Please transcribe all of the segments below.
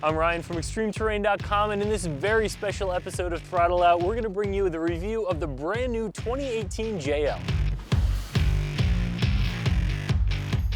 I'm Ryan from ExtremeTerrain.com, and in this very special episode of Throttle Out, we're going to bring you the review of the brand new 2018 JL.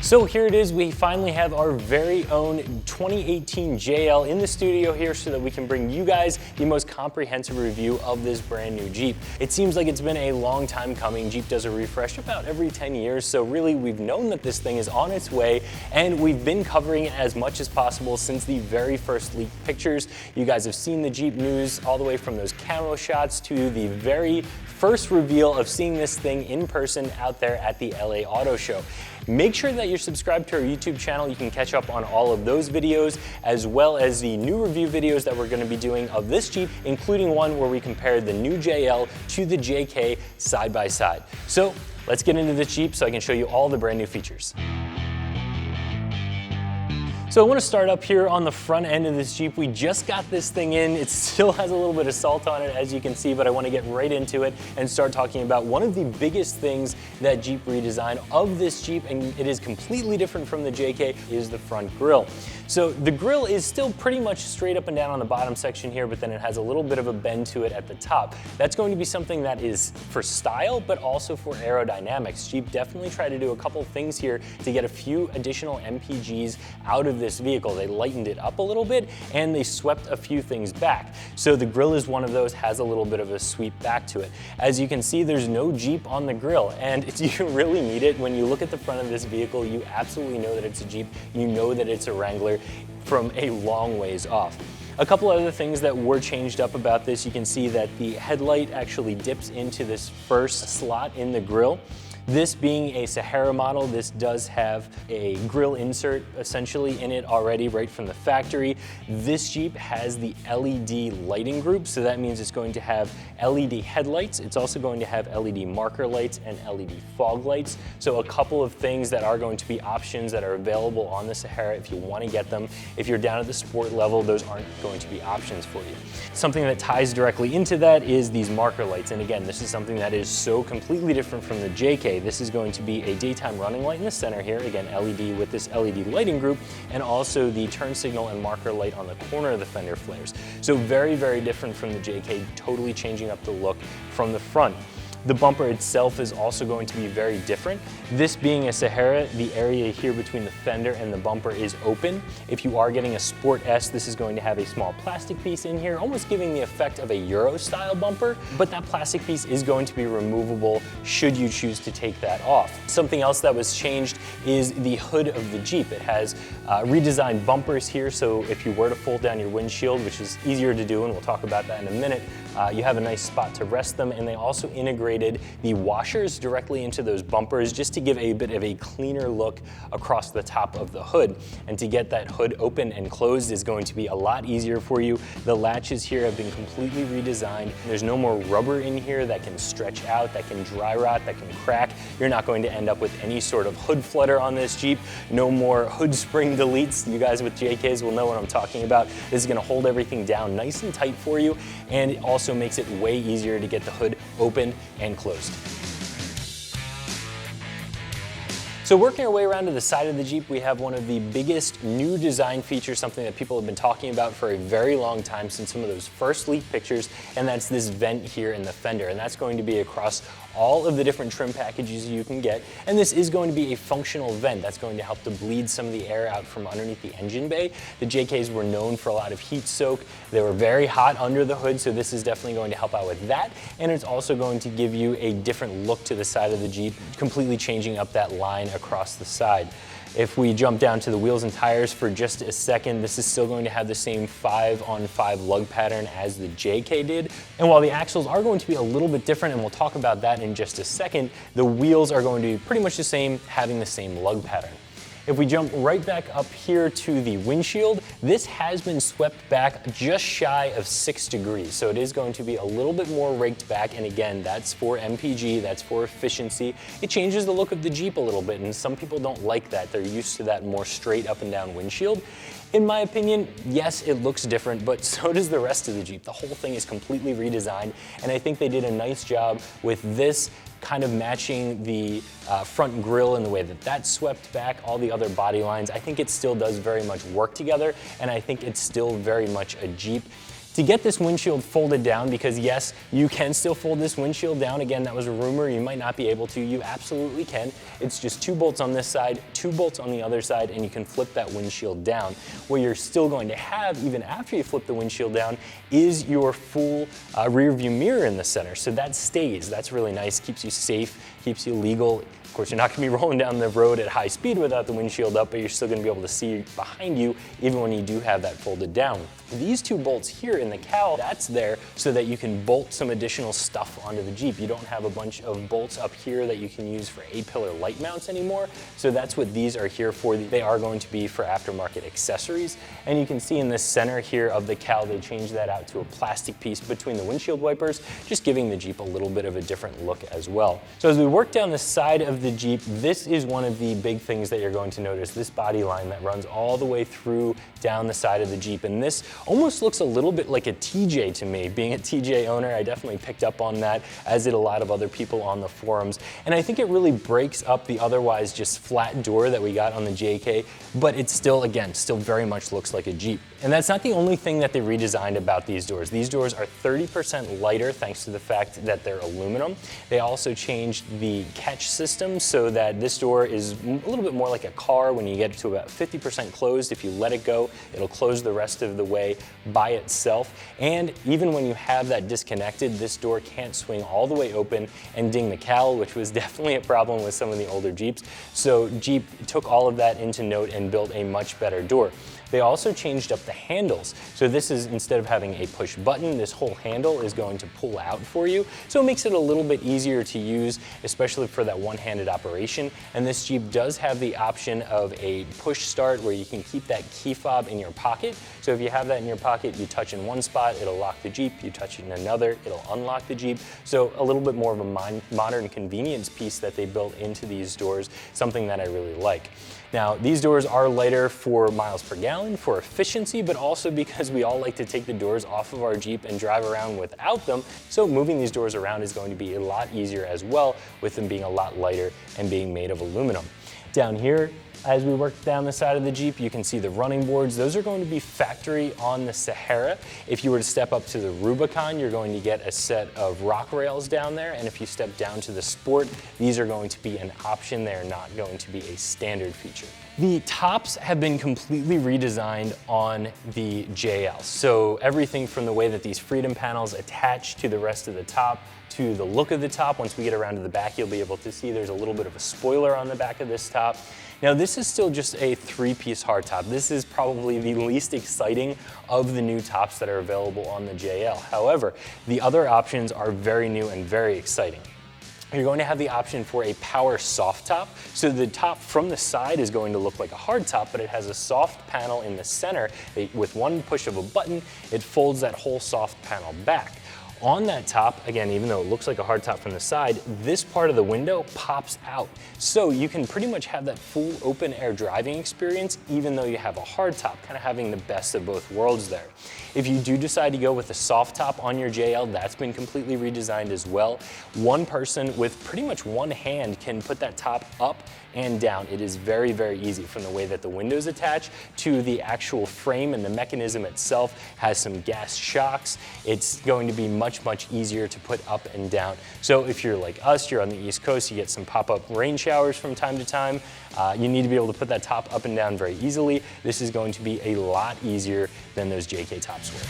So here it is, we finally have our very own 2018 JL in the studio here so that we can bring you guys the most comprehensive review of this brand new Jeep. It seems like it's been a long time coming. Jeep does a refresh about every 10 years, so really we've known that this thing is on its way, and we've been covering it as much as possible since the very first leaked pictures. You guys have seen the Jeep news all the way from those camo shots to the very first reveal of seeing this thing in person out there at the LA Auto Show. Make sure that you're subscribed to our YouTube channel. You can catch up on all of those videos, as well as the new review videos that we're going to be doing of this Jeep, including one where we compared the new JL to the JK side by side. So let's get into this Jeep so I can show you all the brand new features. So I want to start up here on the front end of this Jeep. We just got this thing in. It still has a little bit of salt on it, as you can see, but I want to get right into it and start talking about one of the biggest things that Jeep redesigned of this Jeep, and it is completely different from the JK, is the front grille. So the grille is still pretty much straight up and down on the bottom section here, but then it has a little bit of a bend to it at the top. That's going to be something that is for style, but also for aerodynamics. Jeep definitely tried to do a couple things here to get a few additional MPGs out of this vehicle. They lightened it up a little bit and they swept a few things back. So the grille is one of those, has a little bit of a sweep back to it. As you can see, there's no Jeep on the grille, and you really need it. When you look at the front of this vehicle, you absolutely know that it's a Jeep. You know that it's a Wrangler from a long ways off. A couple other things that were changed up about this, you can see that the headlight actually dips into this first slot in the grille. This being a Sahara model, this does have a grille insert essentially in it already right from the factory. This Jeep has the LED lighting group, so that means it's going to have LED headlights. It's also going to have LED marker lights and LED fog lights. So a couple of things that are going to be options that are available on the Sahara if you want to get them. If you're down at the sport level, those aren't going to be options for you. Something that ties directly into that is these marker lights. And again, this is something that is so completely different from the JK. This is going to be a daytime running light in the center here, again LED with this LED lighting group, and also the turn signal and marker light on the corner of the fender flares. So very, very different from the JK, totally changing up the look from the front. The bumper itself is also going to be very different. This being a Sahara, the area here between the fender and the bumper is open. If you are getting a Sport S, this is going to have a small plastic piece in here, almost giving the effect of a Euro style bumper, but that plastic piece is going to be removable should you choose to take that off. Something else that was changed is the hood of the Jeep. It has redesigned bumpers here, so if you were to fold down your windshield, which is easier to do, and we'll talk about that in a minute, you have a nice spot to rest them, and they also integrated the washers directly into those bumpers just to give a bit of a cleaner look across the top of the hood. And to get that hood open and closed is going to be a lot easier for you. The latches here have been completely redesigned. There's no more rubber in here that can stretch out, that can dry rot, that can crack. You're not going to end up with any sort of hood flutter on this Jeep. No more hood spring deletes. You guys with JKs will know what I'm talking about. This is going to hold everything down nice and tight for you, and it also makes it way easier to get the hood open and closed. So working our way around to the side of the Jeep, we have one of the biggest new design features, something that people have been talking about for a very long time since some of those first leaked pictures, and that's this vent here in the fender, and that's going to be across all of the different trim packages you can get, and this is going to be a functional vent that's going to help to bleed some of the air out from underneath the engine bay. The JKs were known for a lot of heat soak. They were very hot under the hood, so this is definitely going to help out with that, and it's also going to give you a different look to the side of the Jeep, completely changing up that line across the side. If we jump down to the wheels and tires for just a second, this is still going to have the same 5-on-5 lug pattern as the JK did. And while the axles are going to be a little bit different, and we'll talk about that in just a second, the wheels are going to be pretty much the same, having the same lug pattern. If we jump right back up here to the windshield, this has been swept back just shy of 6 degrees. So it is going to be a little bit more raked back. And again, that's for MPG, that's for efficiency. It changes the look of the Jeep a little bit, and some people don't like that. They're used to that more straight up and down windshield. In my opinion, yes, it looks different, but so does the rest of the Jeep. The whole thing is completely redesigned, and I think they did a nice job with this kind of matching the front grille in the way that that's swept back, all the other body lines. I think it still does very much work together, and I think it's still very much a Jeep. To get this windshield folded down, because yes, you can still fold this windshield down. Again, that was a rumor, you might not be able to. You absolutely can. It's just 2 bolts on this side, 2 bolts on the other side, and you can flip that windshield down. What you're still going to have, even after you flip the windshield down, is your full rear view mirror in the center. So that stays. That's really nice, keeps you safe, keeps you legal. Of course, you're not gonna be rolling down the road at high speed without the windshield up, but you're still gonna be able to see behind you even when you do have that folded down. These 2 bolts here in the cowl, that's there so that you can bolt some additional stuff onto the Jeep. You don't have a bunch of bolts up here that you can use for A-pillar light mounts anymore, so that's what these are here for. They are going to be for aftermarket accessories, and you can see in the center here of the cowl, they changed that out to a plastic piece between the windshield wipers, just giving the Jeep a little bit of a different look as well. So as we work down the side of the Jeep, this is one of the big things that you're going to notice, this body line that runs all the way through down the side of the Jeep. And this almost looks a little bit like a TJ to me. Being a TJ owner, I definitely picked up on that, as did a lot of other people on the forums. And I think it really breaks up the otherwise just flat door that we got on the JK, but it still, again, still very much looks like a Jeep. And that's not the only thing that they redesigned about these doors. These doors are 30% lighter thanks to the fact that they're aluminum. They also changed the catch system so that this door is a little bit more like a car. When you get to about 50% closed, if you let it go, it'll close the rest of the way by itself. And even when you have that disconnected, this door can't swing all the way open and ding the cowl, which was definitely a problem with some of the older Jeeps. So Jeep took all of that into note and built a much better door. They also changed up the handles. So this is, instead of having a push button, this whole handle is going to pull out for you. So it makes it a little bit easier to use, especially for that one-handed operation. And this Jeep does have the option of a push start where you can keep that key fob in your pocket. So if you have that in your pocket, you touch in one spot, it'll lock the Jeep. You touch it in another, it'll unlock the Jeep. So a little bit more of a modern convenience piece that they built into these doors, something that I really like. Now, these doors are lighter for miles per gallon, for efficiency, but also because we all like to take the doors off of our Jeep and drive around without them. So moving these doors around is going to be a lot easier as well, with them being a lot lighter and being made of aluminum. Down here, as we work down the side of the Jeep, you can see the running boards. Those are going to be factory on the Sahara. If you were to step up to the Rubicon, you're going to get a set of rock rails down there. And if you step down to the Sport, these are going to be an option. They're not going to be a standard feature. The tops have been completely redesigned on the JL. So everything from the way that these Freedom panels attach to the rest of the top, to the look of the top. Once we get around to the back, you'll be able to see there's a little bit of a spoiler on the back of this top. Now, this is still just a 3-piece hardtop. This is probably the least exciting of the new tops that are available on the JL. However, the other options are very new and very exciting. You're going to have the option for a power soft top. So the top from the side is going to look like a hard top, but it has a soft panel in the center. With one push of a button, it folds that whole soft panel back. On that top, again, even though it looks like a hard top from the side, this part of the window pops out. So you can pretty much have that full open air driving experience, even though you have a hard top, kind of having the best of both worlds there. If you do decide to go with a soft top on your JL, that's been completely redesigned as well. One person with pretty much one hand can put that top up and down. It is very, very easy, from the way that the windows attach to the actual frame, and the mechanism itself has some gas shocks. It's going to be much, much easier to put up and down. So if you're like us, you're on the East Coast, you get some pop-up rain showers from time to time, you need to be able to put that top up and down very easily. This is going to be a lot easier than those JK tops were.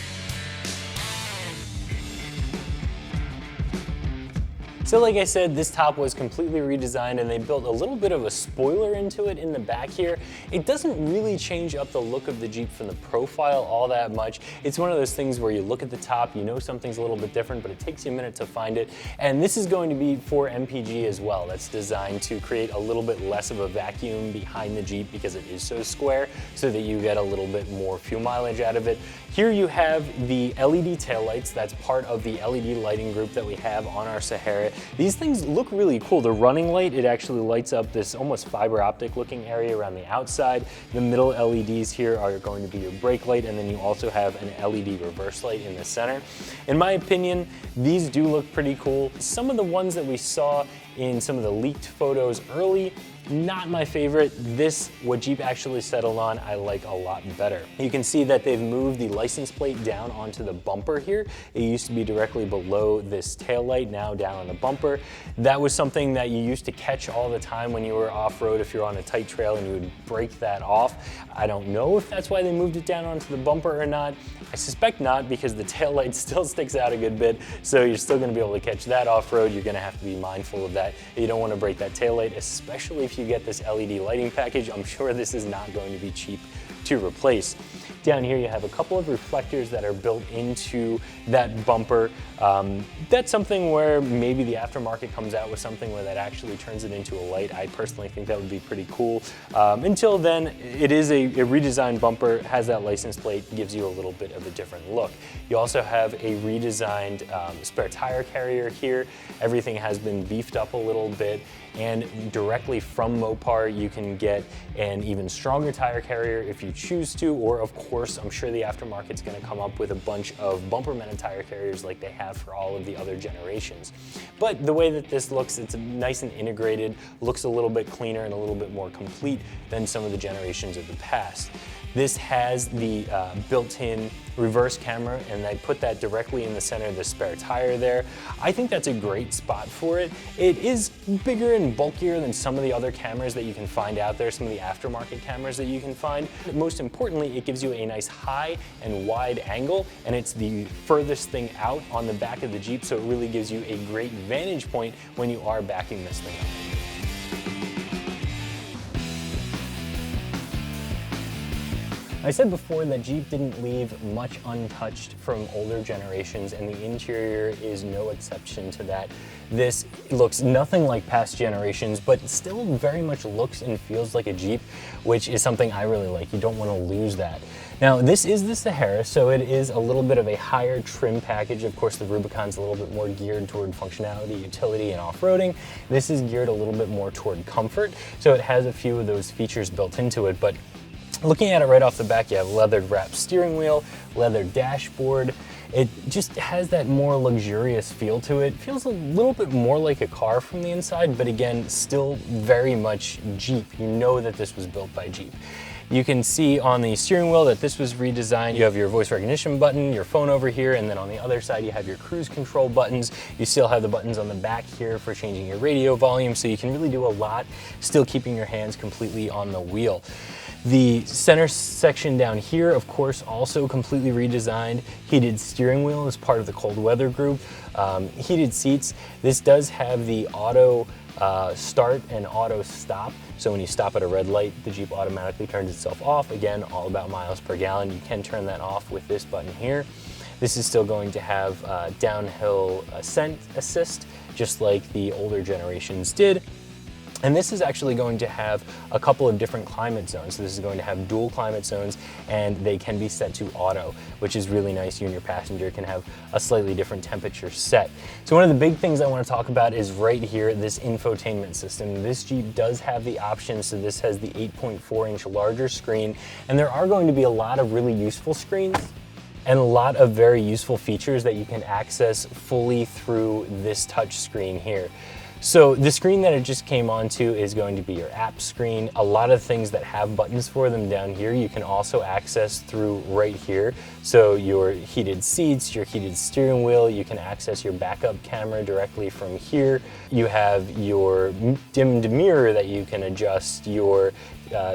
So like I said, this top was completely redesigned, and they built a little bit of a spoiler into it in the back here. It doesn't really change up the look of the Jeep from the profile all that much. It's one of those things where you look at the top, you know something's a little bit different, but it takes you a minute to find it. And this is going to be for MPG as well. That's designed to create a little bit less of a vacuum behind the Jeep because it is so square, so that you get a little bit more fuel mileage out of it. Here you have the LED taillights. That's part of the LED lighting group that we have on our Sahara. These things look really cool. The running light, it actually lights up this almost fiber optic looking area around the outside. The middle LEDs here are going to be your brake light, and then you also have an LED reverse light in the center. In my opinion, these do look pretty cool. Some of the ones that we saw in some of the leaked photos early, not my favorite. This, what Jeep actually settled on, I like a lot better. You can see that they've moved the license plate down onto the bumper here. It used to be directly below this tail light, now down on the bumper. That was something that you used to catch all the time when you were off-road if you're on a tight trail and you would break that off. I don't know if that's why they moved it down onto the bumper or not. I suspect not, because the tail light still sticks out a good bit, so you're still gonna be able to catch that off-road. You're gonna have to be mindful of that. You don't wanna break that tail light, especially if you get this LED lighting package. I'm sure this is not going to be cheap to replace. Down here you have a couple of reflectors that are built into that bumper. That's something where maybe the aftermarket comes out with something where that actually turns it into a light. I personally think that would be pretty cool. Until then, it is a redesigned bumper, has that license plate, gives you a little bit of a different look. You also have a redesigned spare tire carrier here. Everything has been beefed up a little bit, and directly from Mopar you can get an even stronger tire carrier if you choose to, or of course I'm sure the aftermarket's going to come up with a bunch of bumper mounted tire carriers like they have for all of the other generations. But the way that this looks, it's nice and integrated, looks a little bit cleaner and a little bit more complete than some of the generations of the past. This has the built-in reverse camera, and I put that directly in the center of the spare tire there. I think that's a great spot for it. It is bigger and bulkier than some of the other cameras that you can find out there, some of the aftermarket cameras that you can find. Most importantly, it gives you a nice high and wide angle, and it's the furthest thing out on the back of the Jeep, so it really gives you a great vantage point when you are backing this thing up. I said before that Jeep didn't leave much untouched from older generations, and the interior is no exception to that. This looks nothing like past generations, but still very much looks and feels like a Jeep, which is something I really like. You don't want to lose that. Now, this is the Sahara, so it is a little bit of a higher trim package. Of course, the Rubicon's a little bit more geared toward functionality, utility, and off-roading. This is geared a little bit more toward comfort, so it has a few of those features built into it. But looking at it right off the back, you have leather wrapped steering wheel, leather dashboard. It just has that more luxurious feel to it. Feels a little bit more like a car from the inside, but again, still very much Jeep. You know that this was built by Jeep. You can see on the steering wheel that this was redesigned. You have your voice recognition button, your phone over here, and then on the other side you have your cruise control buttons. You still have the buttons on the back here for changing your radio volume, so you can really do a lot, still keeping your hands completely on the wheel. The center section down here, of course, also completely redesigned. Heated steering wheel as part of the cold weather group. Heated seats. This does have the auto start and auto stop. So when you stop at a red light, the Jeep automatically turns itself off. Again, all about miles per gallon. You can turn that off with this button here. This is still going to have downhill ascent assist, just like the older generations did. And this is actually going to have a couple of different climate zones. So this is going to have dual climate zones, and they can be set to auto, which is really nice. You and your passenger can have a slightly different temperature set. So one of the big things I want to talk about is right here, this infotainment system. This Jeep does have the option, so this has the 8.4-inch larger screen, and there are going to be a lot of really useful screens and a lot of very useful features that you can access fully through this touch screen here. So the screen that it just came onto is going to be your app screen. A lot of things that have buttons for them down here, you can also access through right here. So your heated seats, your heated steering wheel, you can access your backup camera directly from here. You have your dimmed mirror that you can adjust, your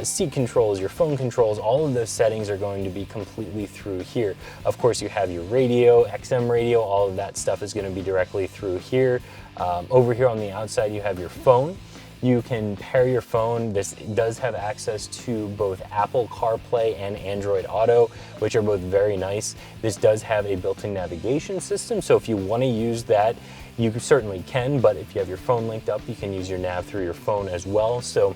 seat controls, your phone controls, all of those settings are going to be completely through here. Of course, you have your radio, XM radio, all of that stuff is going to be directly through here. Over here on the outside, you have your phone. You can pair your phone. This does have access to both Apple CarPlay and Android Auto, which are both very nice. This does have a built-in navigation system, so if you want to use that, you certainly can, but if you have your phone linked up, you can use your nav through your phone as well. So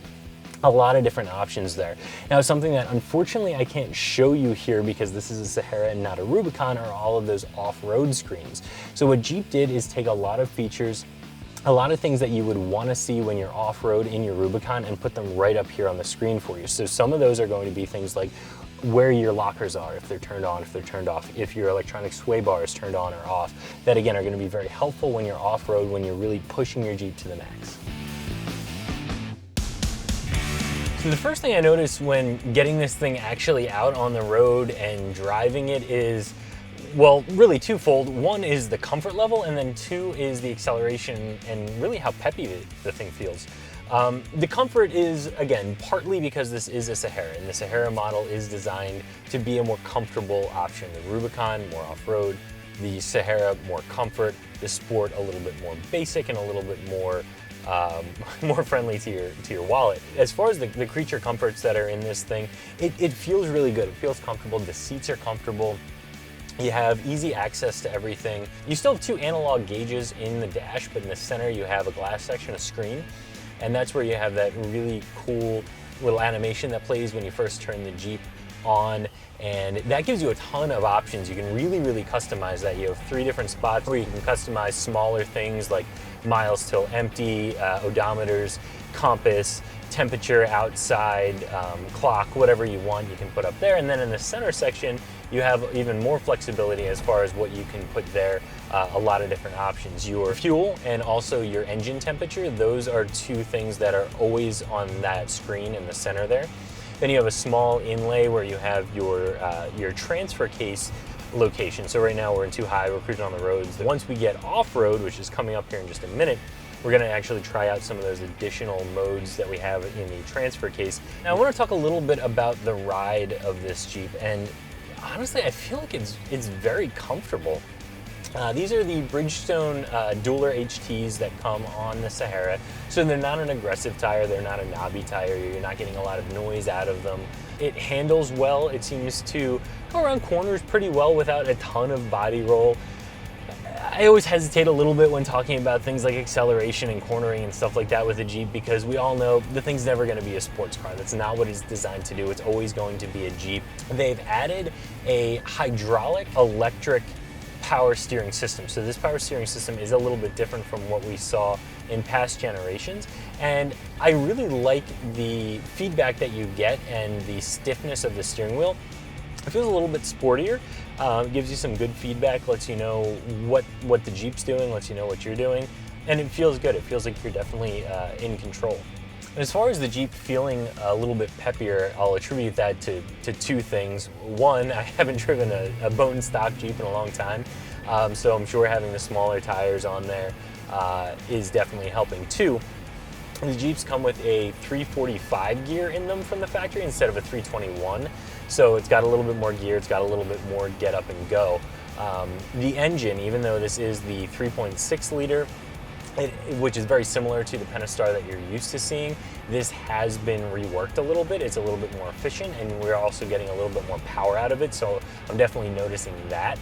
a lot of different options there. Now, something that unfortunately I can't show you here because this is a Sahara and not a Rubicon are all of those off-road screens. So what Jeep did is take a lot of features a lot of things that you would want to see when you're off-road in your Rubicon and put them right up here on the screen for you. So some of those are going to be things like where your lockers are, if they're turned on, if they're turned off, if your electronic sway bar is turned on or off. That again are going to be very helpful when you're off-road, when you're really pushing your Jeep to the max. So the first thing I noticed when getting this thing actually out on the road and driving it is, well, really twofold. One is the comfort level, and then two is the acceleration and really how peppy the thing feels. The comfort is, again, partly because this is a Sahara, and the Sahara model is designed to be a more comfortable option. The Rubicon, more off-road, the Sahara, more comfort, the Sport, a little bit more basic and a little bit more more friendly to your wallet. As far as the creature comforts that are in this thing, it feels really good. It feels comfortable. The seats are comfortable. You have easy access to everything. You still have two analog gauges in the dash, but in the center you have a glass section, a screen, and that's where you have that really cool little animation that plays when you first turn the Jeep on, and that gives you a ton of options. You can really customize that. You have 3 different spots where you can customize smaller things like miles till empty, odometers, compass, temperature outside, clock, whatever you want you can put up there. And then in the center section you have even more flexibility as far as what you can put there. A lot of different options. Your fuel and also your engine temperature, those are 2 things that are always on that screen in the center there. Then you have a small inlay where you have your transfer case location. So right now we're in too high, we're cruising on the roads. Once we get off-road, which is coming up here in just a minute, we're gonna actually try out some of those additional modes that we have in the transfer case. Now I wanna talk a little bit about the ride of this Jeep, and honestly, I feel like it's very comfortable. These are the Bridgestone Dueler HTs that come on the Sahara. So they're not an aggressive tire, they're not a knobby tire, you're not getting a lot of noise out of them. It handles well, it seems to go around corners pretty well without a ton of body roll. I always hesitate a little bit when talking about things like acceleration and cornering and stuff like that with a Jeep, because we all know the thing's never going to be a sports car. That's not what it's designed to do. It's always going to be a Jeep. They've added a hydraulic electric power steering system. So this power steering system is a little bit different from what we saw in past generations, and I really like the feedback that you get and the stiffness of the steering wheel. It feels a little bit sportier, gives you some good feedback, lets you know what the Jeep's doing, lets you know what you're doing, and it feels good. It feels like you're definitely in control. As far as the Jeep feeling a little bit peppier, I'll attribute that to 2 things. One, I haven't driven a bone stock Jeep in a long time, so I'm sure having the smaller tires on there is definitely helping. 2, the Jeeps come with a 345 gear in them from the factory instead of a 321, so it's got a little bit more gear, it's got a little bit more get up and go. The engine, even though this is the 3.6 liter, which is very similar to the Pentastar that you're used to seeing, this has been reworked a little bit. It's a little bit more efficient, and we're also getting a little bit more power out of it, so I'm definitely noticing that.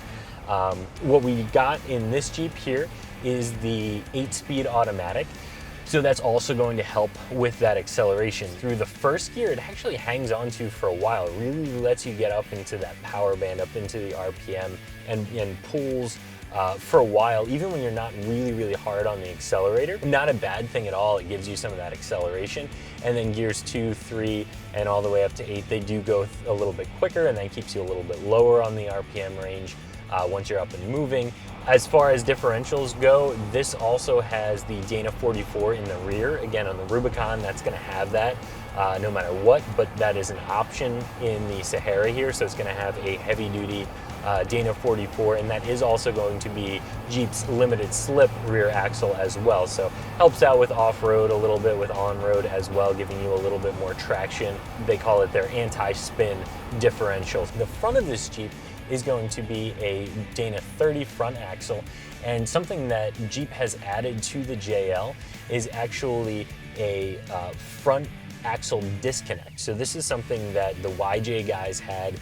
What we got in this Jeep here is the 8-speed automatic, so that's also going to help with that acceleration. Through the first gear, it actually hangs on to for a while. It really lets you get up into that power band, up into the RPM, and pulls for a while, even when you're not really hard on the accelerator. Not a bad thing at all. It gives you some of that acceleration. And then gears 2, 3, and all the way up to 8, they do go a little bit quicker, and that keeps you a little bit lower on the RPM range once you're up and moving. As far as differentials go, this also has the Dana 44 in the rear. Again, on the Rubicon, that's going to have that no matter what, but that is an option in the Sahara here, so it's going to have a heavy-duty Dana 44, and that is also going to be Jeep's limited slip rear axle as well, so helps out with off-road a little bit, with on-road as well, giving you a little bit more traction. They call it their anti-spin differential. The front of this Jeep is going to be a Dana 30 front axle, and something that Jeep has added to the JL is actually a front axle disconnect. So this is something that the YJ guys had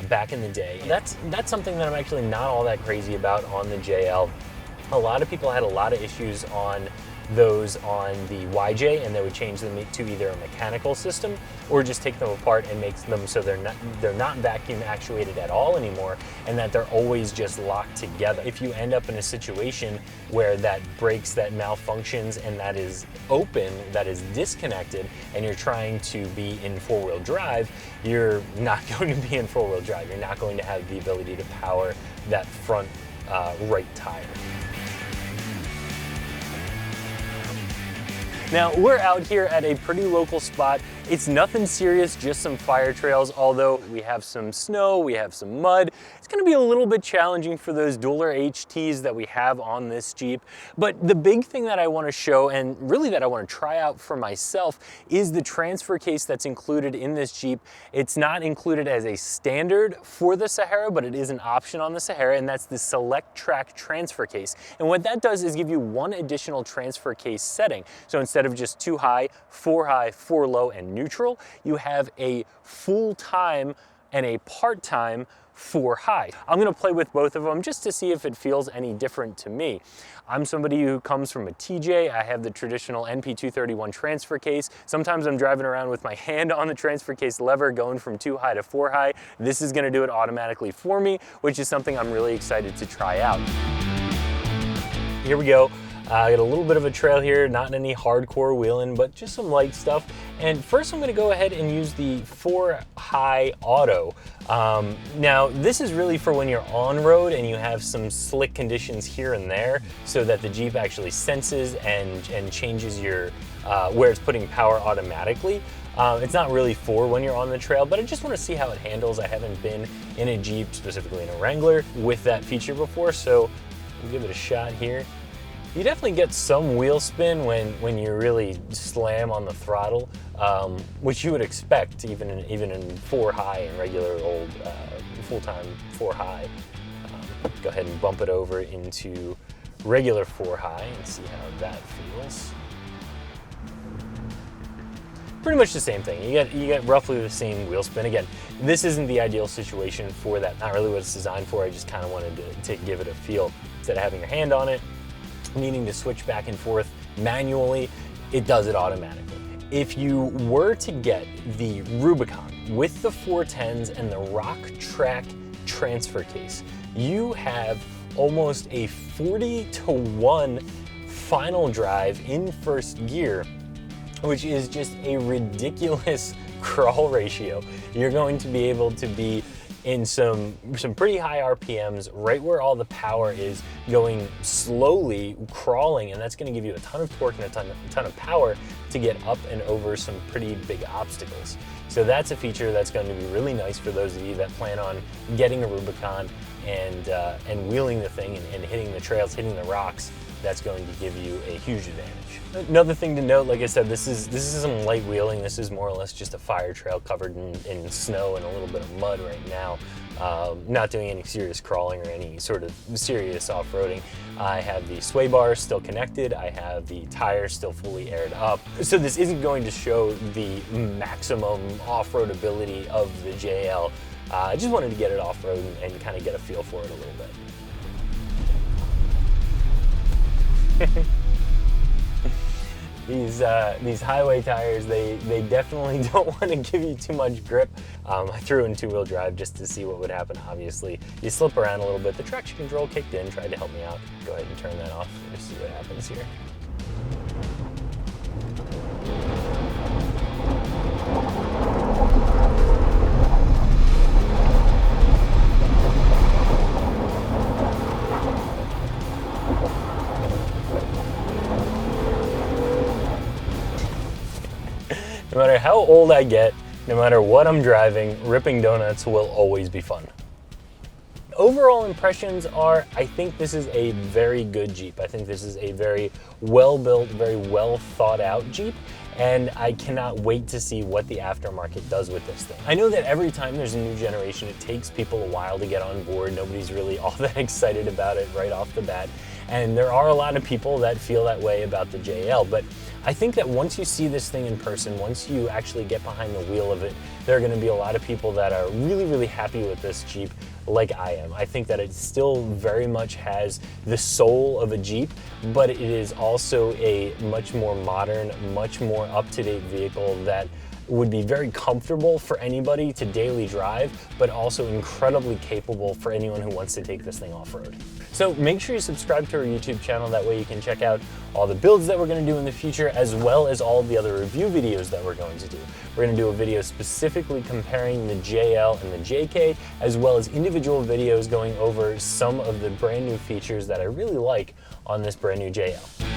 back in the day. That's something that I'm actually not all that crazy about on the JL. A lot of people had a lot of issues on those on the YJ, and they would change them to either a mechanical system or just take them apart and make them so they're not vacuum actuated at all anymore, and that they're always just locked together. If you end up in a situation where that breaks, that malfunctions, and that is open, that is disconnected, and you're trying to be in four-wheel drive, you're not going to be in four-wheel drive. You're not going to have the ability to power that front right tire. Now, we're out here at a pretty local spot. It's nothing serious, just some fire trails, although we have some snow, we have some mud. It's gonna be a little bit challenging for those dueler HTs that we have on this Jeep. But the big thing that I wanna show, and really that I wanna try out for myself, is the transfer case that's included in this Jeep. It's not included as a standard for the Sahara, but it is an option on the Sahara, and that's the Select Track transfer case. And what that does is give you one additional transfer case setting. So instead of just 2 high, 4 low, and neutral, you have a full-time and a part-time 4 high. I'm gonna play with both of them just to see if it feels any different to me. I'm somebody who comes from a TJ. I have the traditional NP231 transfer case. Sometimes I'm driving around with my hand on the transfer case lever going from 2 high to 4 high. This is gonna do it automatically for me, which is something I'm really excited to try out. Here we go. I got a little bit of a trail here, not any hardcore wheeling, but just some light stuff. And first I'm gonna go ahead and use the 4 high auto. Now this is really for when you're on road and you have some slick conditions here and there, so that the Jeep actually senses and changes your, where it's putting power automatically. It's not really for when you're on the trail, but I just wanna see how it handles. I haven't been in a Jeep, specifically in a Wrangler, with that feature before, so we'll give it a shot here. You definitely get some wheel spin when you really slam on the throttle, which you would expect even in 4 high and regular old full-time 4 high. Go ahead and bump it over into regular 4 high and see how that feels. Pretty much the same thing. You get roughly the same wheel spin. Again, this isn't the ideal situation for that. Not really what it's designed for. I just kind of wanted to give it a feel. Instead of having your hand on it, needing to switch back and forth manually, it does it automatically. If you were to get the Rubicon with the 410s and the Rock Track transfer case, you have almost a 40-to-1 final drive in first gear, which is just a ridiculous crawl ratio. You're going to be able to be in some pretty high RPMs, right where all the power is, going slowly, crawling, and that's gonna give you a ton of torque and a ton of power to get up and over some pretty big obstacles. So that's a feature that's going to be really nice for those of you that plan on getting a Rubicon and wheeling the thing and hitting the trails, hitting the rocks. That's going to give you a huge advantage. Another thing to note, like I said, this is some light wheeling. This is more or less just a fire trail covered in snow and a little bit of mud right now. Not doing any serious crawling or any sort of serious off-roading. I have the sway bars still connected. I have the tires still fully aired up. So this isn't going to show the maximum off-road ability of the JL. I just wanted to get it off-road and kind of get a feel for it a little bit. These highway tires, they definitely don't want to give you too much grip. I threw in 2-wheel drive just to see what would happen. Obviously, you slip around a little bit. The traction control kicked in, tried to help me out. Go ahead and turn that off and just see what happens here. No matter how old I get, no matter what I'm driving, ripping donuts will always be fun. Overall impressions are, I think this is a very good Jeep. I think this is a very well-built, very well thought out Jeep, and I cannot wait to see what the aftermarket does with this thing. I know that every time there's a new generation, it takes people a while to get on board. Nobody's really all that excited about it right off the bat. And there are a lot of people that feel that way about the JL, but I think that once you see this thing in person, once you actually get behind the wheel of it, there are gonna be a lot of people that are really, really happy with this Jeep like I am. I think that it still very much has the soul of a Jeep, but it is also a much more modern, much more up-to-date vehicle that would be very comfortable for anybody to daily drive, but also incredibly capable for anyone who wants to take this thing off-road. So make sure you subscribe to our YouTube channel, that way you can check out all the builds that we're gonna do in the future, as well as all the other review videos that we're going to do. We're gonna do a video specifically comparing the JL and the JK, as well as individual videos going over some of the brand new features that I really like on this brand new JL.